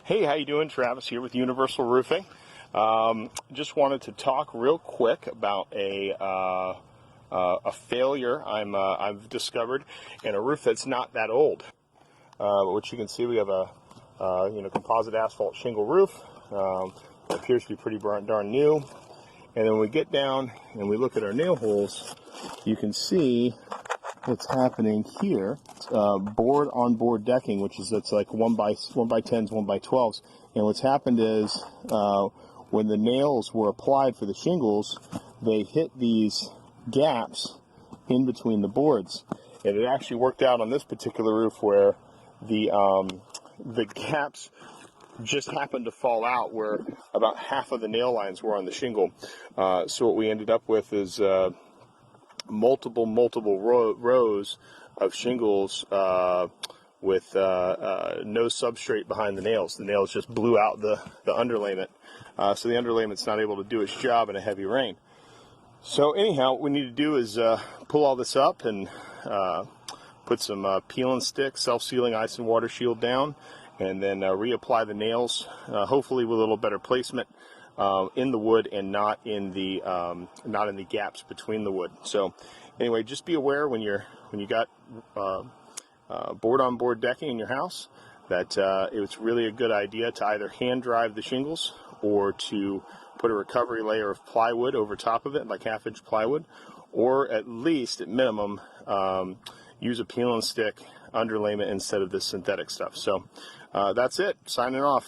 Hey, how you doing? Travis here with Universal Roofing. Just wanted to talk real quick about a failure I've discovered in a roof that's not that old. Which you can see, we have a composite asphalt shingle roof. It appears to be pretty darn new. And then when we get down and we look at our nail holes, you can see what's happening here. Board on board decking, which is it's like 1x10s, 1x12s. And what's happened is when the nails were applied for the shingles, they hit these gaps in between the boards. And it actually worked out on this particular roof where the gaps just happened to fall out where about half of the nail lines were on the shingle. So what we ended up with is multiple rows of shingles with no substrate behind the nails. The nails just blew out the underlayment, so the underlayment's not able to do its job in a heavy rain. So anyhow, what we need to do is pull all this up and put some peel and stick, self-sealing ice and water shield down, and then reapply the nails, hopefully with a little better placement in the wood and not in the gaps between the wood. So anyway, just be aware when you got board on board decking in your house that it's really a good idea to either hand drive the shingles or to put a recovery layer of plywood over top of it, like 1/2-inch plywood, or at least at minimum use a peel and stick underlayment instead of this synthetic stuff. So that's it. Signing off.